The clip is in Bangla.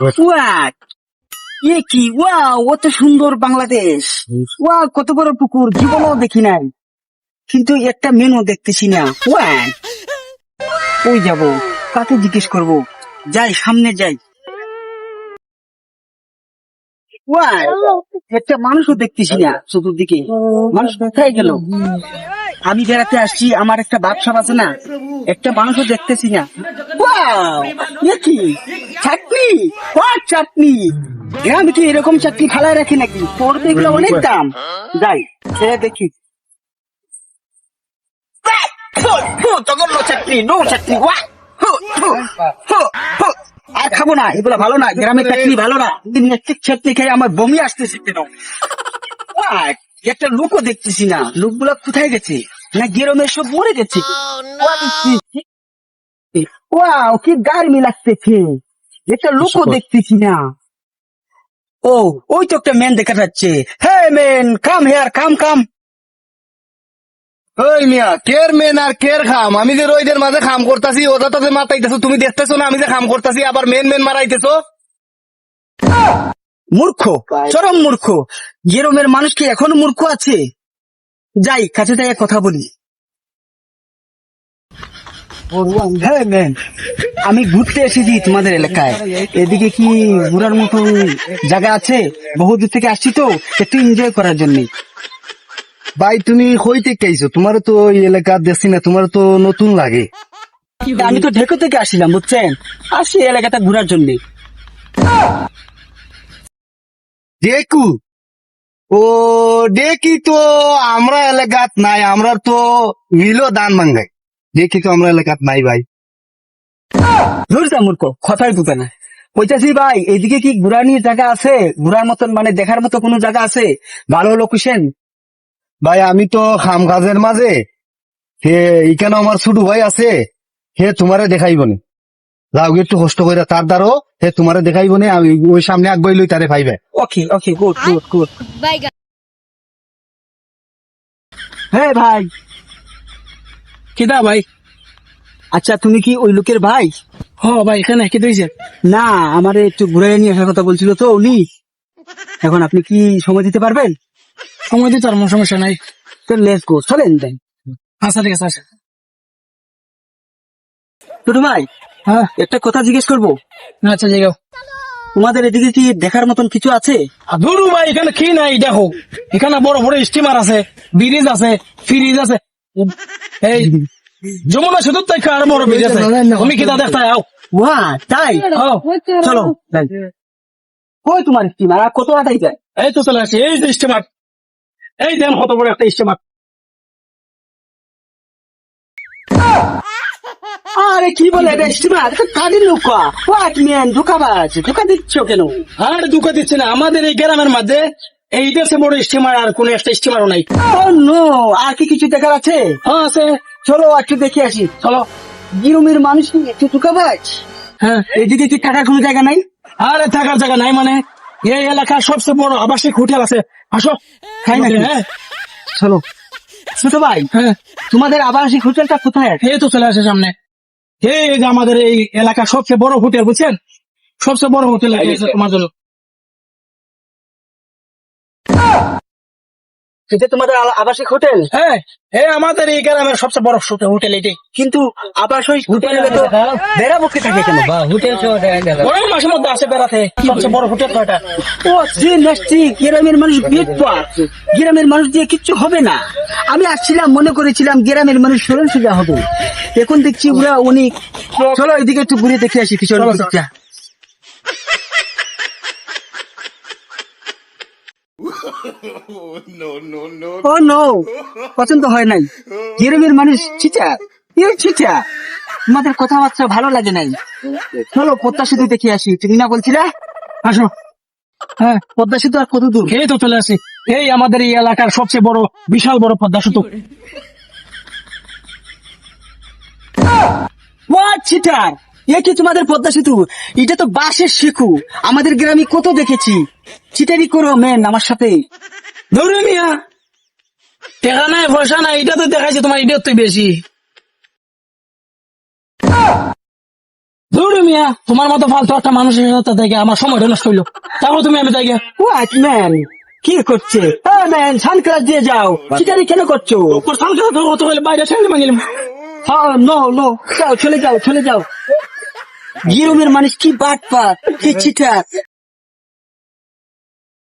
ওয়াক এ কি ওয়াও, অত সুন্দর বাংলাদেশ। ওয়া, কত বড় পুকুর, জীবনও দেখি নাই। কিন্তু একটা মেনু দেখতেছি না। ওয়াক, ওই যাব, কাকে জিজ্ঞেস করব? যাই, সামনে যাই। ওয়াই, একটা মানুষও দেখতেছি না চতুর্দিকে। মানুষ কোথায় গেল? আমি বেড়াতে আসছি, আমার একটা ব্যবসা আছে না, একটা মানুষও দেখতেছি না। ওয়াও, এ কি চাটনি! হোয়াট চাটনি! গ্রামে কি এরকম চাটনি ফালায় রাখে নাকি? তোর তো এগুলো অনেক দাম। যাই, খেয়ে দেখি। জঘন্য চাটনি, নো চাটনি। ওয়া, হু, হু, হু, হু। আর খাবো না, এগুলো ভালো না, গ্রামের চাটনি ভালো না। চাটনি খেয়ে আমার বমি আসতেছে কেন? ওয়াক, একটা লোকও দেখতেছি না। লোকগুলা কোথায় গেছে? না গ্রামের সব মরে গেছে? ওয়াও, কি গার্মি লাগতেছে। একটা লোকও দেখতেছি না। ও, ওই তো একটা ম্যান দেখা যাচ্ছে। হ্যাঁ ম্যান, কাম হেয়ার, কাম কাম। ওই মিয়া, কের মেন আর কের খাম? আমি যে রোদের মাঝে খাম করতাছি, ওটা তো মাতাইতেছো, তুমি দেখতেছো না আমি যে খাম করতাছি, আবার মেন মেন মারাইতেছো। মূর্খ, চরম মূর্খ। গ্রামের মানুষ কি এখনো মূর্খ আছে? যাই, কাছে যাই কথা বলি। হ্যাঁ ম্যান, আমি ঘুরতে এসেছি তোমাদের এলাকায়। এদিকে কি ঘোরার মতো জায়গা আছে? বহুদূর থেকে আসছি তো, একটু এনজয় করার জন্য। ভাই তুমি কইতে কেইছো? তোমার তো ওই এলাকা দেখছি না, তোমার তো নতুন লাগে। আমি তো ঢেকো থেকে আসছিলাম, বুঝছেন, আসি এলাকাটা ঘোরার জন্য। দেখু, ও দেখি তো আমরা এলাকাত নাই, আমরা তো মিলো দান মাঙ্গাই। দেখি তো আমরা এলাকাত নাই ভাই। ধরছা মূর্খ, কথাই ঢুকে না। কইতাছি ভাই, এইদিকে কি ঘোরানির জায়গা আছে? ঘোরার মতন মানে দেখার মতো কোনো জায়গা আছে? ভালো লোকেশন? ভাই আমি তো খাম কাজের মাঝে, হে এখানে আমার ছোট ভাই আছে, হে তোমারে দেখাইব নি। যাও গিয়ে একটু কষ্ট করে তার দ্বারও হে তোমারে দেখাইব নি, আমি ওই সামনে আগ লই তারে পাইবে। ওকে ওকে, গুড গুড গুড। বাইগা হ্যাঁ ভাই। কিদা ভাই? আচ্ছা, তুমি কি ওই লোকের ভাই? হ ভাই, এখানে কি দিয়েছে? না, আমারে একটু ঘুরে নিয়ে আসার কথা বলছিল তো উনি। এখন আপনি কি সময় দিতে পারবেন? সময় দিতে আর সমস্যা নাই। তো লেটস গো, চলেন তাই। আচ্ছা ঠিক আছে, আচ্ছা। ছোট ভাই, হ্যাঁ, একটা কথা জিজ্ঞেস করবো। আচ্ছা যাও। তোমাদের এদিকে কি দেখার মতন কিছু আছে? ধরু ভাই, এখানে কি নাই দেখো। এখানে বড় বড় স্টিমার আছে, ব্রিজ আছে, ফ্রিজ আছে। এই যমুনা সেতু থেকে আর বড় ব্রিজ আছে। তুমি কিদা দেখতে আও? ওয়া, তাই? আও। চলো তাই। কই তোমার স্টিমার, আর কত আটাই যায়? এই তো চলে আসি, এই যে স্টিমার। এই দেন কত বড় একটা স্টিমার। আরে কি বলে এটা স্টিমার? কাদের লোক? হোয়াট ম্যান, ধোকাবাজ, ধোকা দিচ্ছ কেন? আর দুঃখ দিচ্ছে না, আমাদের এই গ্রামের মধ্যে এই দেশে বড় স্টিমার আর কোন একটা স্টিমারও নাই। ও নো, আর কি কিছু দেখার আছে? হ্যাঁ আছে। চলো একটু দেখে আসি। চলো। গিরুমের মানুষ কি একটু ধোকাবাজ? হ্যাঁ, এদিকে কি থাকার কোনো জায়গা নাই? আরে থাকার জায়গা নাই মানে? এই এলাকার সবচেয়ে বড় আবাসিক হোটেল আছে, আসো। তাই নাকি? হ্যাঁ চলো। ছোট ভাই, হ্যাঁ, তোমাদের আবাসিক হোটেলটা কোথায় আছে? এই তো চলে আসে সামনে। এই যে আমাদের এই এলাকার সবচেয়ে বড় হোটেল, বুঝছেন? সবচেয়ে বড় হোটেল আছে তোমার জন্য। এটা তোমাদের আবাসিক হোটেল? হ্যাঁ, এই আমাদের এই গ্রামের সবচেয়ে বড় হোটেল এটাই। কিন্তু আবাসিক হোটেলে তো বেড়াবুকে থাকে কেন? গরম মাসের মধ্যে আসে বেড়াতে, সবচেয়ে বড় হোটেল কয়টা? ও সে নাচছি, গ্রামের মানুষ বিপদ। গ্রামের মানুষ দিয়ে কিচ্ছু হবে না। আমি আসছিলাম, মনে করেছিলাম গ্রামের মানুষ সরল সোজা হবে। এখন দেখছি ওরা অনেক। চলো এদিকে একটু ঘুরে দেখে আসি পিছনে চলো, দিকটা। ও নো, পছন্দ হয় নাই। গ্রামের মানুষ চিটা, চিটা। তোমাদের কথাবার্তা ভালো লাগে নাই। চলো পদ্মা সেতু দেখে আসি, তুমি না বলছিলে? আসো। হ্যাঁ, পদ্মা সেতু আর কত দূর? এই তো চলে আসি। এই আমাদের এই এলাকার সবচেয়ে বড়, বিশাল বড় পদ্মা সেতু। What cheater! এ কি তোমাদের পদ্মা সেতু? এটা তো বাঁশের শিকু। আমাদের গ্রামে কত দেখেছি। চিটারি করো মেন আমার সাথে। ধরে মিয়া, টাকা নাই পয়সা নাই, এটা তো দেখাইছে তোমার, এটা তো বেশি। দূর মিয়া, তোমার মতো ফালতু একটা মানুষের সাথে থেকে আমার সময়টা নষ্ট হইলো। তারপর তুমি আমি যাই গিয়া। হোয়াট ম্যান, কি করছে? ম্যান, সানগ্লাস দিয়ে যাও, চিটারি কেন করছো? তোর সামনে কত হইলে বাইরে ছেড়ে মাগিলাম। নো নো, যাও, চলে যাও, চলে যাও। গিরুমের মানুষ কি বাটপার, কি চিটার।